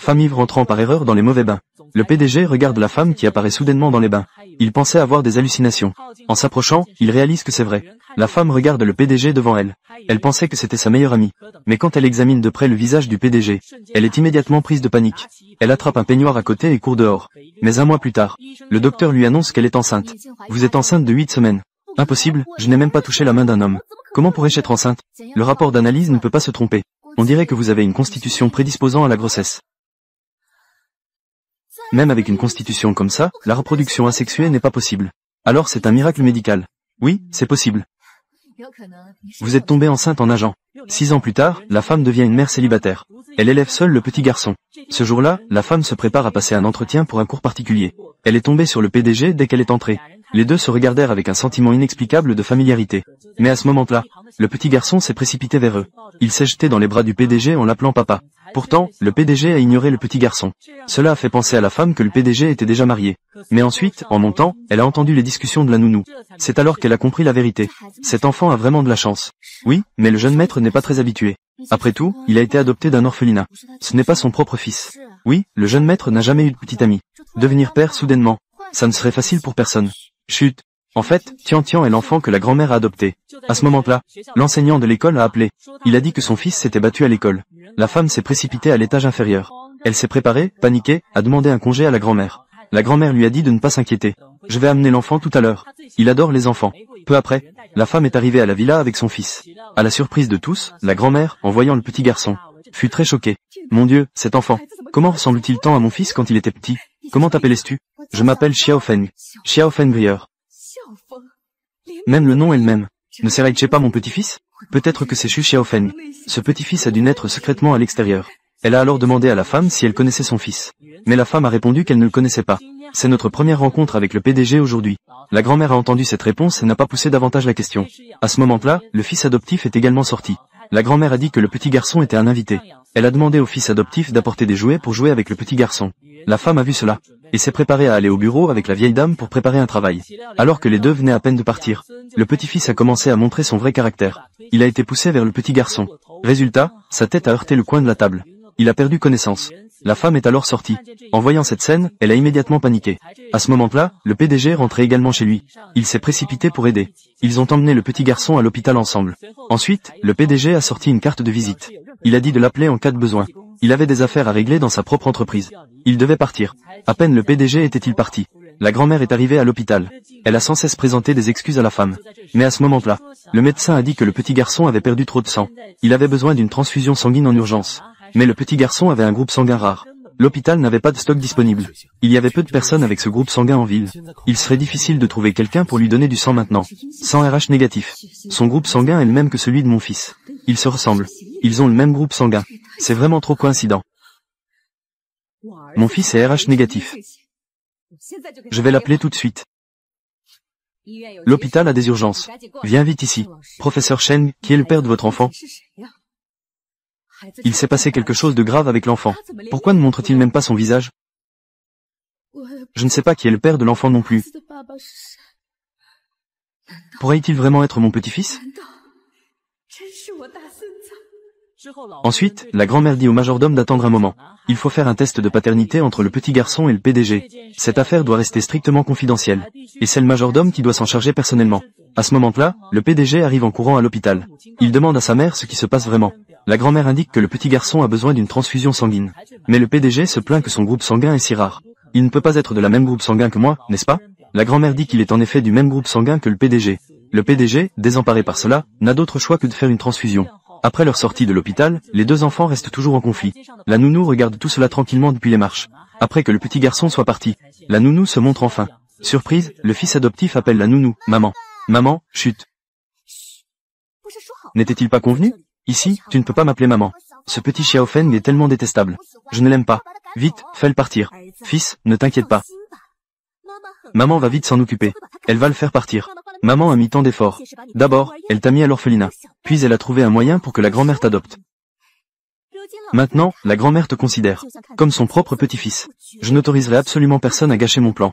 Femme ivre entrant par erreur dans les mauvais bains. Le PDG regarde la femme qui apparaît soudainement dans les bains. Il pensait avoir des hallucinations. En s'approchant, il réalise que c'est vrai. La femme regarde le PDG devant elle. Elle pensait que c'était sa meilleure amie. Mais quand elle examine de près le visage du PDG, elle est immédiatement prise de panique. Elle attrape un peignoir à côté et court dehors. Mais un mois plus tard, le docteur lui annonce qu'elle est enceinte. Vous êtes enceinte de 8 semaines. Impossible, je n'ai même pas touché la main d'un homme. Comment pourrais-je être enceinte? Le rapport d'analyse ne peut pas se tromper. On dirait que vous avez une constitution prédisposant à la grossesse. Même avec une constitution comme ça, la reproduction asexuée n'est pas possible. Alors c'est un miracle médical. Oui, c'est possible. Vous êtes tombée enceinte en nageant. 6 ans plus tard, la femme devient une mère célibataire. Elle élève seule le petit garçon. Ce jour-là, la femme se prépare à passer un entretien pour un cours particulier. Elle est tombée sur le PDG dès qu'elle est entrée. Les deux se regardèrent avec un sentiment inexplicable de familiarité. Mais à ce moment-là, le petit garçon s'est précipité vers eux. Il s'est jeté dans les bras du PDG en l'appelant papa. Pourtant, le PDG a ignoré le petit garçon. Cela a fait penser à la femme que le PDG était déjà marié. Mais ensuite, en montant, elle a entendu les discussions de la nounou. C'est alors qu'elle a compris la vérité. Cet enfant a vraiment de la chance. Oui, mais le jeune maître n'est pas très habitué. Après tout, il a été adopté d'un orphelinat. Ce n'est pas son propre fils. Oui, le jeune maître n'a jamais eu de petit ami. Devenir père soudainement, ça ne serait facile pour personne. Chut. En fait, Tian Tian est l'enfant que la grand-mère a adopté. À ce moment-là, l'enseignant de l'école a appelé. Il a dit que son fils s'était battu à l'école. La femme s'est précipitée à l'étage inférieur. Elle s'est préparée, paniquée, a demandé un congé à la grand-mère. La grand-mère lui a dit de ne pas s'inquiéter. Je vais amener l'enfant tout à l'heure. Il adore les enfants. Peu après, la femme est arrivée à la villa avec son fils. À la surprise de tous, la grand-mère, en voyant le petit garçon, fut très choquée. Mon Dieu, cet enfant. Comment ressemble-t-il tant à mon fils quand il était petit? Comment t'appelles-tu? Je m'appelle Xiao Feng. Xiao Feng Brieur. Même le nom est le même. Ne serait-ce pas mon petit-fils? Peut-être que c'est Xu Xiaofeng. Ce petit-fils a dû naître secrètement à l'extérieur. Elle a alors demandé à la femme si elle connaissait son fils. Mais la femme a répondu qu'elle ne le connaissait pas. C'est notre première rencontre avec le PDG aujourd'hui. La grand-mère a entendu cette réponse et n'a pas poussé davantage la question. À ce moment-là, le fils adoptif est également sorti. La grand-mère a dit que le petit garçon était un invité. Elle a demandé au fils adoptif d'apporter des jouets pour jouer avec le petit garçon. La femme a vu cela, et s'est préparée à aller au bureau avec la vieille dame pour préparer un travail. Alors que les deux venaient à peine de partir, le petit-fils a commencé à montrer son vrai caractère. Il a été poussé vers le petit garçon. Résultat, sa tête a heurté le coin de la table. Il a perdu connaissance. La femme est alors sortie. En voyant cette scène, elle a immédiatement paniqué. À ce moment-là, le PDG rentrait également chez lui. Il s'est précipité pour aider. Ils ont emmené le petit garçon à l'hôpital ensemble. Ensuite, le PDG a sorti une carte de visite. Il a dit de l'appeler en cas de besoin. Il avait des affaires à régler dans sa propre entreprise. Il devait partir. À peine le PDG était-il parti. La grand-mère est arrivée à l'hôpital. Elle a sans cesse présenté des excuses à la femme. Mais à ce moment-là, le médecin a dit que le petit garçon avait perdu trop de sang. Il avait besoin d'une transfusion sanguine en urgence. Mais le petit garçon avait un groupe sanguin rare. L'hôpital n'avait pas de stock disponible. Il y avait peu de personnes avec ce groupe sanguin en ville. Il serait difficile de trouver quelqu'un pour lui donner du sang maintenant. Sang RH négatif. Son groupe sanguin est le même que celui de mon fils. Ils se ressemblent. Ils ont le même groupe sanguin. C'est vraiment trop coïncident. Mon fils est RH négatif. Je vais l'appeler tout de suite. L'hôpital a des urgences. Viens vite ici. Professeur Shen, qui est le père de votre enfant? Il s'est passé quelque chose de grave avec l'enfant. Pourquoi ne montre-t-il même pas son visage? Je ne sais pas qui est le père de l'enfant non plus. Pourrait-il vraiment être mon petit-fils? Ensuite, la grand-mère dit au majordome d'attendre un moment. Il faut faire un test de paternité entre le petit garçon et le PDG. Cette affaire doit rester strictement confidentielle. Et c'est le majordome qui doit s'en charger personnellement. À ce moment-là, le PDG arrive en courant à l'hôpital. Il demande à sa mère ce qui se passe vraiment. La grand-mère indique que le petit garçon a besoin d'une transfusion sanguine. Mais le PDG se plaint que son groupe sanguin est si rare. Il ne peut pas être de la même groupe sanguin que moi, n'est-ce pas? La grand-mère dit qu'il est en effet du même groupe sanguin que le PDG. Le PDG, désemparé par cela, n'a d'autre choix que de faire une transfusion. Après leur sortie de l'hôpital, les deux enfants restent toujours en conflit. La nounou regarde tout cela tranquillement depuis les marches. Après que le petit garçon soit parti, la nounou se montre enfin. Surprise, le fils adoptif appelle la nounou, maman. Maman, chut. N'était-il pas convenu? Ici, tu ne peux pas m'appeler maman. Ce petit Xiaofeng est tellement détestable. Je ne l'aime pas. Vite, fais-le partir. Fils, ne t'inquiète pas. Maman va vite s'en occuper. Elle va le faire partir. Maman a mis tant d'efforts. D'abord, elle t'a mis à l'orphelinat. Puis elle a trouvé un moyen pour que la grand-mère t'adopte. Maintenant, la grand-mère te considère comme son propre petit-fils. Je n'autoriserai absolument personne à gâcher mon plan.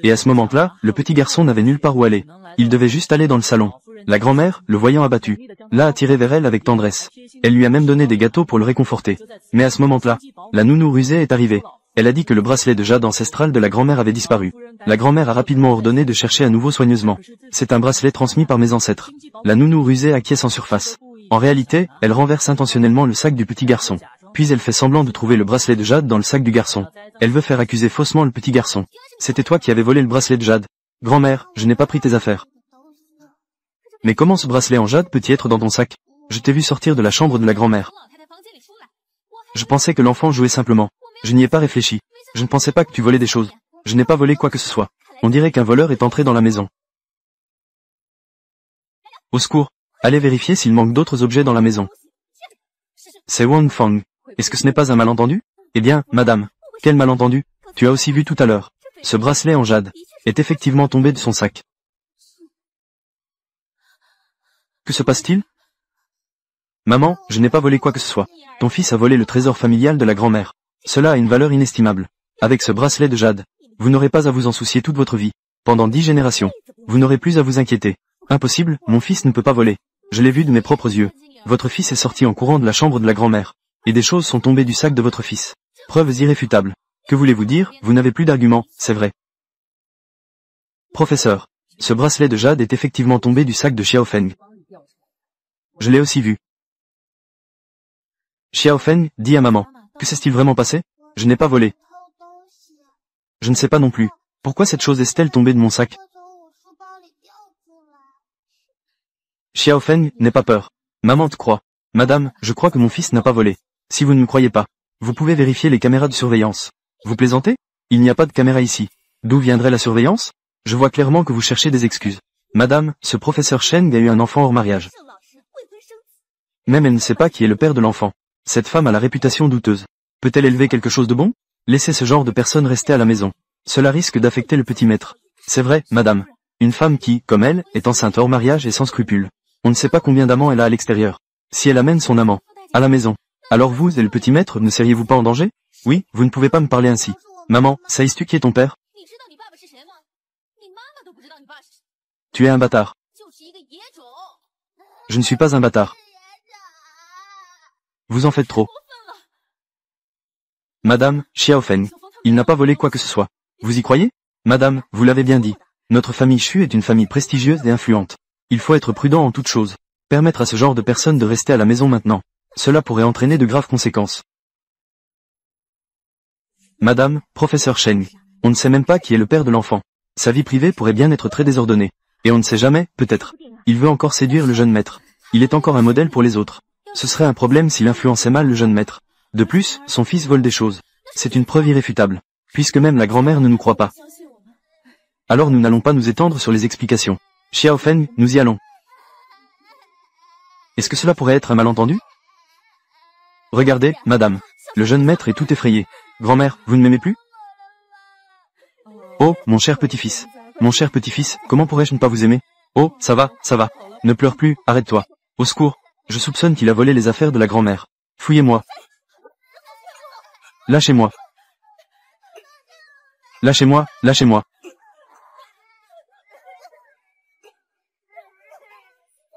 Et à ce moment-là, le petit garçon n'avait nulle part où aller. Il devait juste aller dans le salon. La grand-mère, le voyant abattu, l'a attiré vers elle avec tendresse. Elle lui a même donné des gâteaux pour le réconforter. Mais à ce moment-là, la nounou rusée est arrivée. Elle a dit que le bracelet de jade ancestral de la grand-mère avait disparu. La grand-mère a rapidement ordonné de chercher à nouveau soigneusement. C'est un bracelet transmis par mes ancêtres. La nounou rusée acquiesce en surface. En réalité, elle renverse intentionnellement le sac du petit garçon. Puis elle fait semblant de trouver le bracelet de jade dans le sac du garçon. Elle veut faire accuser faussement le petit garçon. C'était toi qui avais volé le bracelet de jade. Grand-mère, je n'ai pas pris tes affaires. Mais comment ce bracelet en jade peut-il être dans ton sac? Je t'ai vu sortir de la chambre de la grand-mère. Je pensais que l'enfant jouait simplement. Je n'y ai pas réfléchi. Je ne pensais pas que tu volais des choses. Je n'ai pas volé quoi que ce soit. On dirait qu'un voleur est entré dans la maison. Au secours. Allez vérifier s'il manque d'autres objets dans la maison. C'est Wang Fang. Est-ce que ce n'est pas un malentendu? Eh bien, madame. Quel malentendu? Tu as aussi vu tout à l'heure. Ce bracelet en jade est effectivement tombé de son sac. Que se passe-t-il? Maman, je n'ai pas volé quoi que ce soit. Ton fils a volé le trésor familial de la grand-mère. Cela a une valeur inestimable. Avec ce bracelet de jade, vous n'aurez pas à vous en soucier toute votre vie. Pendant 10 générations, vous n'aurez plus à vous inquiéter. Impossible, mon fils ne peut pas voler. Je l'ai vu de mes propres yeux. Votre fils est sorti en courant de la chambre de la grand-mère. Et des choses sont tombées du sac de votre fils. Preuves irréfutables. Que voulez-vous dire? Vous n'avez plus d'arguments, c'est vrai. Professeur, ce bracelet de jade est effectivement tombé du sac de Xiao Feng. Je l'ai aussi vu. Xiao Feng dit à maman. Que s'est-il vraiment passé? Je n'ai pas volé. Je ne sais pas non plus. Pourquoi cette chose est-elle tombée de mon sac? Xiao Feng, n'aie pas peur. Maman te croit. Madame, je crois que mon fils n'a pas volé. Si vous ne me croyez pas, vous pouvez vérifier les caméras de surveillance. Vous plaisantez? Il n'y a pas de caméra ici. D'où viendrait la surveillance? Je vois clairement que vous cherchez des excuses. Madame, ce professeur Shen a eu un enfant hors mariage. Même elle ne sait pas qui est le père de l'enfant. Cette femme a la réputation douteuse. Peut-elle élever quelque chose de bon? Laissez ce genre de personne rester à la maison. Cela risque d'affecter le petit maître. C'est vrai, madame. Une femme qui, comme elle, est enceinte hors mariage et sans scrupules. On ne sait pas combien d'amants elle a à l'extérieur. Si elle amène son amant à la maison, alors vous et le petit maître ne seriez-vous pas en danger? Oui, vous ne pouvez pas me parler ainsi. Maman, sais-tu qui est ton père? Tu es un bâtard. Je ne suis pas un bâtard. Vous en faites trop. Madame, Xiao Feng, il n'a pas volé quoi que ce soit. Vous y croyez? Madame, vous l'avez bien dit. Notre famille Xu est une famille prestigieuse et influente. Il faut être prudent en toutes choses. Permettre à ce genre de personnes de rester à la maison maintenant. Cela pourrait entraîner de graves conséquences. Madame, professeur Shen, on ne sait même pas qui est le père de l'enfant. Sa vie privée pourrait bien être très désordonnée. Et on ne sait jamais, peut-être. Il veut encore séduire le jeune maître. Il est encore un modèle pour les autres. Ce serait un problème s'il influençait mal le jeune maître. De plus, son fils vole des choses. C'est une preuve irréfutable. Puisque même la grand-mère ne nous croit pas. Alors nous n'allons pas nous étendre sur les explications. Xiao Feng, nous y allons. Est-ce que cela pourrait être un malentendu? Regardez, madame. Le jeune maître est tout effrayé. Grand-mère, vous ne m'aimez plus? Oh, mon cher petit-fils. Mon cher petit-fils, comment pourrais-je ne pas vous aimer? Oh, ça va, ça va. Ne pleure plus, arrête-toi. Au secours. Je soupçonne qu'il a volé les affaires de la grand-mère. Fouillez-moi. Lâchez-moi. Lâchez-moi, lâchez-moi.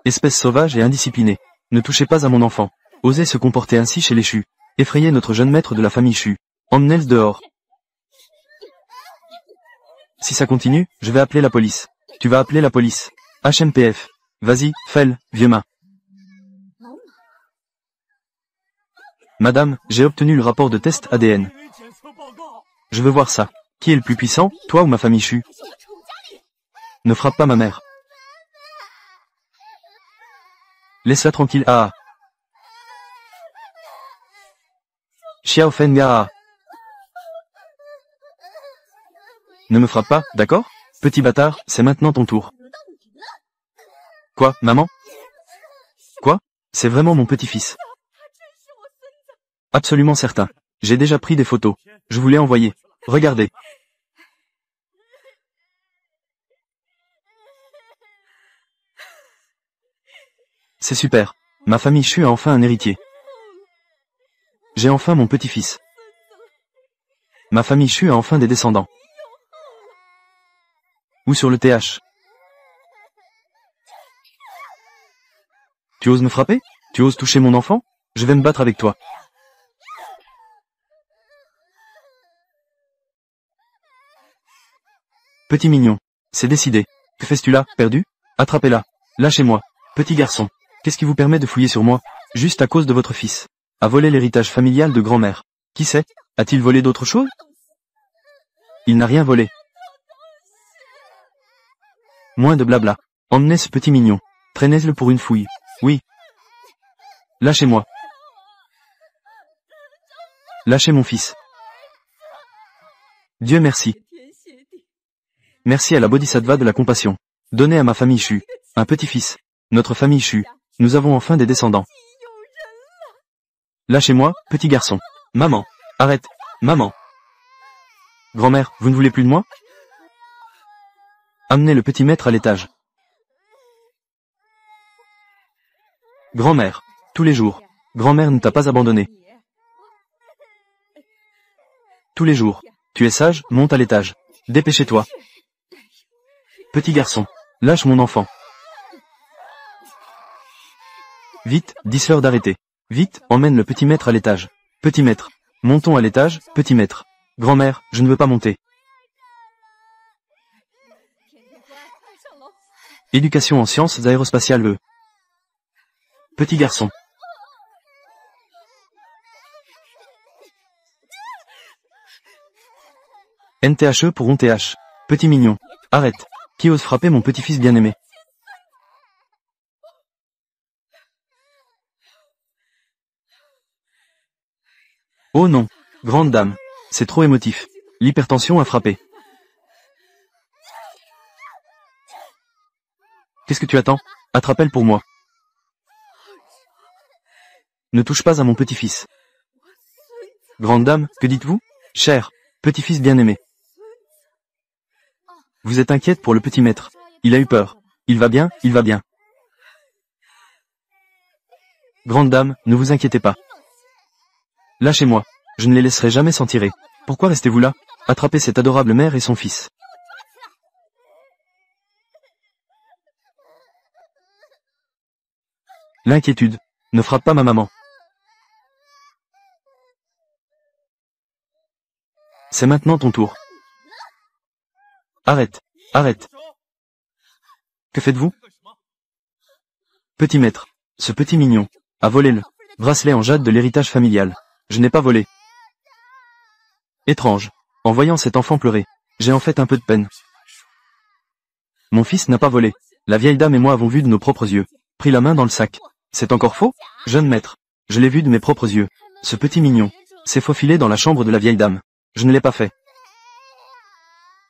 Espèce sauvage et indisciplinée. Ne touchez pas à mon enfant. Osez se comporter ainsi chez les Xu. Effrayez notre jeune maître de la famille Xu. Emmenez-le dehors. Si ça continue, je vais appeler la police. Tu vas appeler la police. HMPF. Vas-y, fais-le, vieux main. Madame, j'ai obtenu le rapport de test ADN. Je veux voir ça. Qui est le plus puissant, toi ou ma famille Xu? Ne frappe pas ma mère. Laisse-la tranquille, ah. Xiao Feng, ah. Ne me frappe pas, d'accord? Petit bâtard, c'est maintenant ton tour. Quoi, maman? Quoi? C'est vraiment mon petit-fils. Absolument certain. J'ai déjà pris des photos. Je vous l'ai envoyé. Regardez. C'est super. Ma famille Xu a enfin un héritier. J'ai enfin mon petit-fils. Ma famille Xu a enfin des descendants. Ou sur le TH. Tu oses me frapper? Tu oses toucher mon enfant? Je vais me battre avec toi. Petit mignon. C'est décidé. Que fais-tu là, perdu? Attrapez-la. Lâchez-moi. Petit garçon. Qu'est-ce qui vous permet de fouiller sur moi? Juste à cause de votre fils. A volé l'héritage familial de grand-mère. Qui sait? A-t-il volé d'autres choses? Il n'a rien volé. Moins de blabla. Emmenez ce petit mignon. Traînez-le pour une fouille. Oui. Lâchez-moi. Lâchez mon fils. Dieu merci. Merci à la Bodhisattva de la compassion. Donnez à ma famille Chu. Un petit-fils. Notre famille Chu. Nous avons enfin des descendants. Lâchez-moi, petit garçon. Maman. Arrête. Maman. Grand-mère, vous ne voulez plus de moi? Amenez le petit maître à l'étage. Grand-mère. Tous les jours. Grand-mère ne t'a pas abandonné. Tous les jours. Tu es sage, monte à l'étage. Dépêchez-toi. Petit garçon. Lâche mon enfant. Vite, dis-leur d'arrêter. Vite, emmène le petit maître à l'étage. Petit maître. Montons à l'étage, petit maître. Grand-mère, je ne veux pas monter. Éducation en sciences aérospatiales E. Petit garçon. NTHE pour ONTH. Petit mignon. Arrête. Qui ose frapper mon petit-fils bien-aimé? Oh non. Grande dame. C'est trop émotif. L'hypertension a frappé. Qu'est-ce que tu attends? Attrape-le pour moi. Ne touche pas à mon petit-fils. Grande dame, que dites-vous? Cher petit-fils bien-aimé. Vous êtes inquiète pour le petit maître. Il a eu peur. Il va bien, il va bien. Grande dame, ne vous inquiétez pas. Lâchez-moi. Je ne les laisserai jamais s'en tirer. Pourquoi restez-vous là? Attrapez cette adorable mère et son fils. L'inquiétude. Ne frappe pas ma maman. C'est maintenant ton tour. Arrête. Arrête. Que faites-vous? Petit maître. Ce petit mignon. A volé le bracelet en jade de l'héritage familial. Je n'ai pas volé. Étrange. En voyant cet enfant pleurer, j'ai en fait un peu de peine. Mon fils n'a pas volé. La vieille dame et moi avons vu de nos propres yeux. Pris la main dans le sac. C'est encore faux? Jeune maître. Je l'ai vu de mes propres yeux. Ce petit mignon s'est faufilé dans la chambre de la vieille dame. Je ne l'ai pas fait.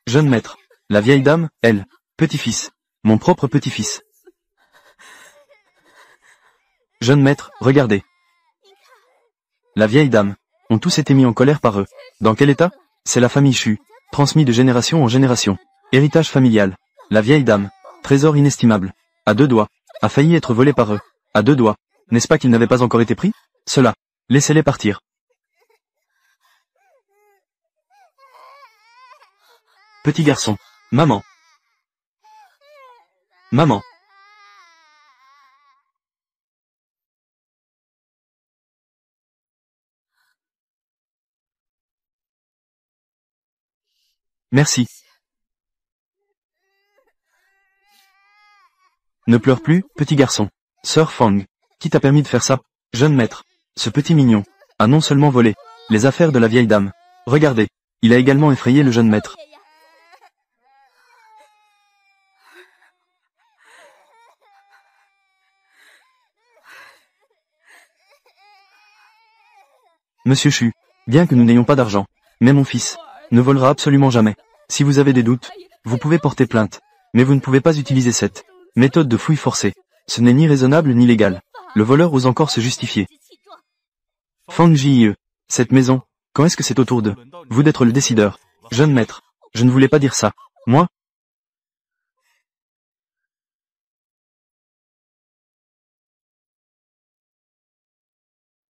Jeune maître. La vieille dame, elle. Petit-fils. Mon propre petit-fils. Jeune maître, regardez. La vieille dame. Ont tous été mis en colère par eux. Dans quel état? C'est la famille Chu. Transmis de génération en génération. Héritage familial. La vieille dame. Trésor inestimable. À deux doigts. A failli être volé par eux. À deux doigts. N'est-ce pas qu'ils n'avaient pas encore été pris? Cela. Laissez-les partir. Petit garçon. Maman. Maman. Merci. Ne pleure plus, petit garçon. Sœur Fang. Qui t'a permis de faire ça? Jeune maître. Ce petit mignon a non seulement volé les affaires de la vieille dame. Regardez. Il a également effrayé le jeune maître. Monsieur Chu, bien que nous n'ayons pas d'argent, mais mon fils ne volera absolument jamais. Si vous avez des doutes, vous pouvez porter plainte, mais vous ne pouvez pas utiliser cette méthode de fouille forcée. Ce n'est ni raisonnable ni légal. Le voleur ose encore se justifier. Fang Jie, cette maison, quand est-ce que c'est au tour de vous d'être le décideur? Jeune maître, je ne voulais pas dire ça. Moi?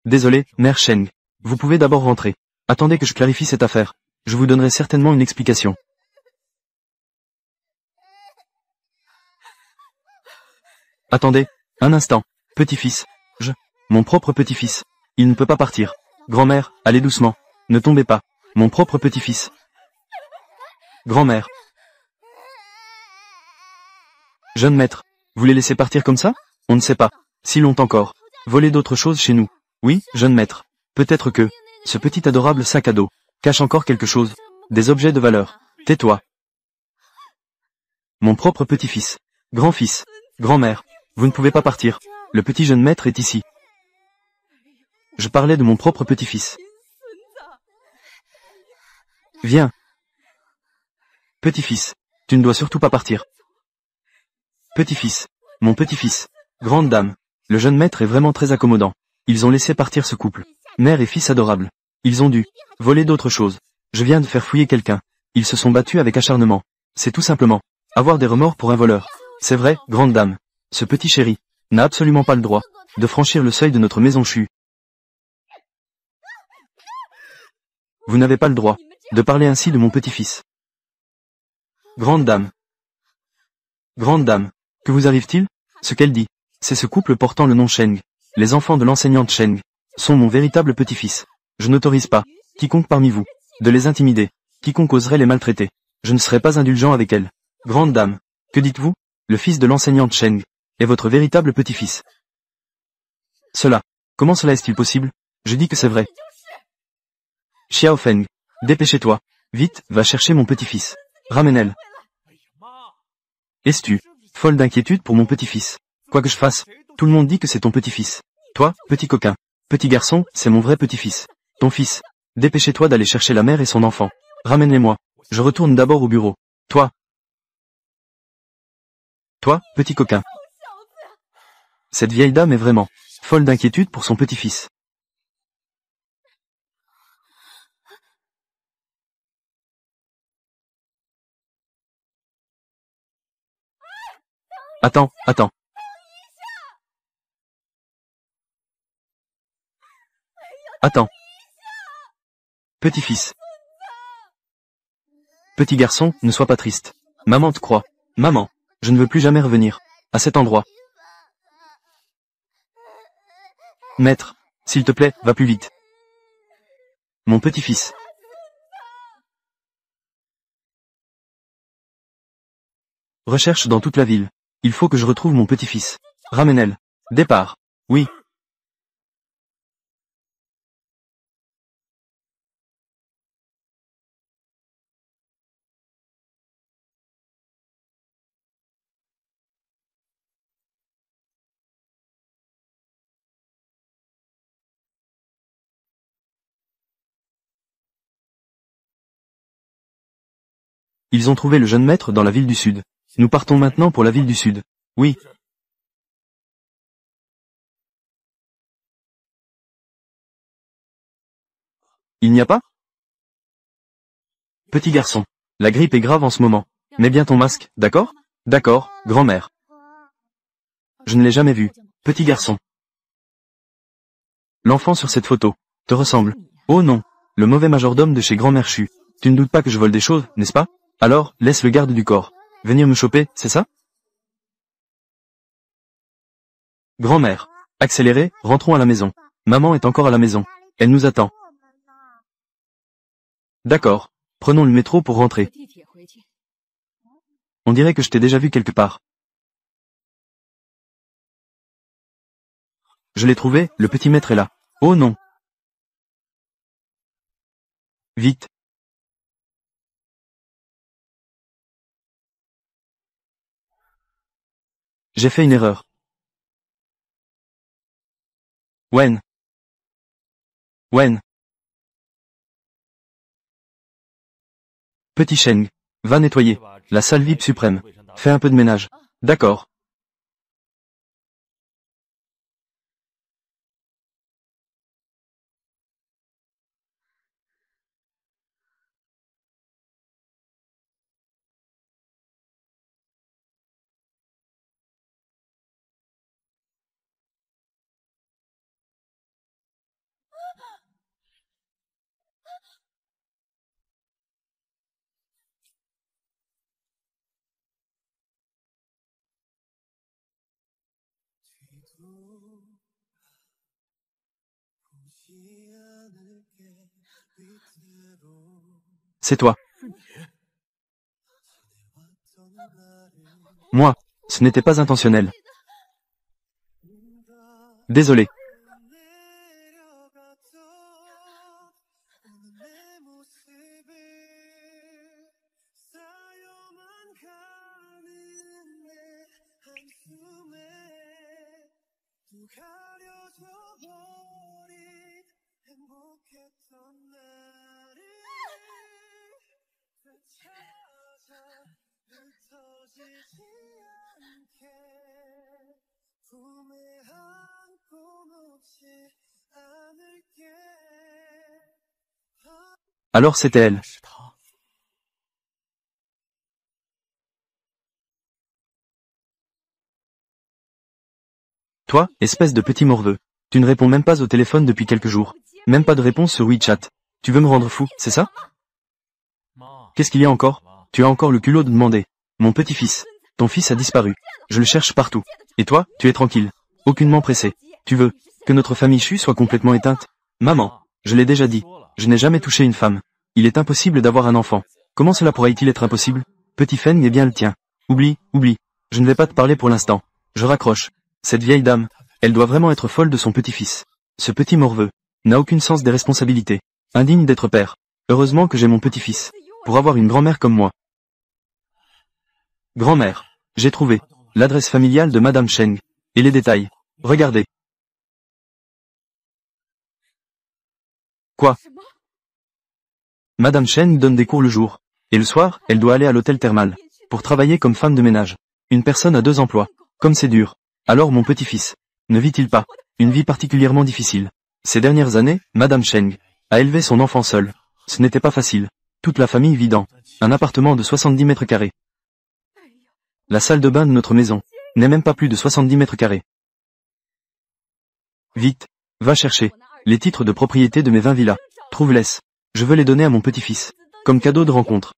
Désolé, mère Sheng. Vous pouvez d'abord rentrer. Attendez que je clarifie cette affaire. Je vous donnerai certainement une explication. Attendez, un instant. Petit-fils. Mon propre petit-fils. Il ne peut pas partir. Grand-mère, allez doucement. Ne tombez pas. Mon propre petit-fils. Grand-mère. Jeune maître. Vous les laissez partir comme ça? On ne sait pas. Si longtemps encore. Voler d'autres choses chez nous. Oui, jeune maître. Peut-être que ce petit adorable sac à dos cache encore quelque chose. Des objets de valeur. Tais-toi. Mon propre petit-fils. Grand-fils. Grand-mère. Vous ne pouvez pas partir. Le petit jeune maître est ici. Je parlais de mon propre petit-fils. Viens. Petit-fils. Tu ne dois surtout pas partir. Petit-fils. Mon petit-fils. Grande dame. Le jeune maître est vraiment très accommodant. Ils ont laissé partir ce couple. Mère et fils adorables. Ils ont dû voler d'autres choses. Je viens de faire fouiller quelqu'un. Ils se sont battus avec acharnement. C'est tout simplement avoir des remords pour un voleur. C'est vrai, grande dame. Ce petit chéri n'a absolument pas le droit de franchir le seuil de notre maison chue. Vous n'avez pas le droit de parler ainsi de mon petit-fils. Grande dame. Grande dame. Que vous arrive-t-il? Ce qu'elle dit, c'est ce couple portant le nom Sheng. Les enfants de l'enseignante Sheng sont mon véritable petit-fils. Je n'autorise pas quiconque parmi vous de les intimider. Quiconque oserait les maltraiter. Je ne serai pas indulgent avec elle. Grande dame. Que dites-vous? Le fils de l'enseignante Sheng est votre véritable petit-fils. Comment cela est-il possible? Je dis que c'est vrai. Xiao Feng. Dépêchez-toi. Vite, va chercher mon petit-fils. Ramène-le. Es-tu folle d'inquiétude pour mon petit-fils? Quoi que je fasse, tout le monde dit que c'est ton petit-fils. Toi, petit coquin. Petit garçon, c'est mon vrai petit-fils. Ton fils. Dépêchez-toi d'aller chercher la mère et son enfant. Ramène-les-moi. Je retourne d'abord au bureau. Toi, petit coquin. Cette vieille dame est vraiment folle d'inquiétude pour son petit-fils. Attends. Attends. Petit-fils. Petit garçon, ne sois pas triste. Maman te croit. Maman, je ne veux plus jamais revenir à cet endroit. Maître, s'il te plaît, va plus vite. Mon petit-fils. Recherche dans toute la ville. Il faut que je retrouve mon petit-fils. Ramène-le. Départ. Oui. Ils ont trouvé le jeune maître dans la ville du Sud. Nous partons maintenant pour la ville du Sud. Oui. Il n'y a pas? Petit garçon. La grippe est grave en ce moment. Mets bien ton masque, d'accord? D'accord, grand-mère. Je ne l'ai jamais vu. Petit garçon. L'enfant sur cette photo te ressemble. Oh non, le mauvais majordome de chez grand-mère Chu. Tu ne doutes pas que je vole des choses, n'est-ce pas? Alors, laisse le garde du corps venir me choper, c'est ça? Grand-mère. Accélérez, rentrons à la maison. Maman est encore à la maison. Elle nous attend. D'accord. Prenons le métro pour rentrer. On dirait que je t'ai déjà vu quelque part. Je l'ai trouvé, le petit maître est là. Oh non. Vite. J'ai fait une erreur. Wen. Wen. Petit Sheng. Va nettoyer. La salle VIP suprême. Fais un peu de ménage. D'accord. C'est toi. Moi, ce n'était pas intentionnel. Désolé. Alors c'était elle. Toi, espèce de petit morveux. Tu ne réponds même pas au téléphone depuis quelques jours. Même pas de réponse sur WeChat. Tu veux me rendre fou, c'est ça? Qu'est-ce qu'il y a encore? Tu as encore le culot de demander. Mon petit-fils. Ton fils a disparu. Je le cherche partout. Et toi, tu es tranquille. Aucunement pressé. Tu veux que notre famille Chu soit complètement éteinte? Maman, je l'ai déjà dit. Je n'ai jamais touché une femme. Il est impossible d'avoir un enfant. Comment cela pourrait-il être impossible? Petit Feng est bien le tien. Oublie. Je ne vais pas te parler pour l'instant. Je raccroche. Cette vieille dame, elle doit vraiment être folle de son petit-fils. Ce petit morveux n'a aucun sens des responsabilités. Indigne d'être père. Heureusement que j'ai mon petit-fils. Pour avoir une grand-mère comme moi. Grand-mère. J'ai trouvé l'adresse familiale de Madame Cheng. Et les détails. Regardez. Quoi? Madame Cheng donne des cours le jour. Et le soir, elle doit aller à l'hôtel thermal. Pour travailler comme femme de ménage. Une personne a 2 emplois. Comme c'est dur. Alors mon petit-fils, ne vit-il pas une vie particulièrement difficile? Ces dernières années, Madame Cheng a élevé son enfant seule. Ce n'était pas facile. Toute la famille vit dans un appartement de 70 mètres carrés. La salle de bain de notre maison n'est même pas plus de 70 mètres carrés. Vite, va chercher les titres de propriété de mes 20 villas. Trouve-les. Je veux les donner à mon petit-fils, comme cadeau de rencontre.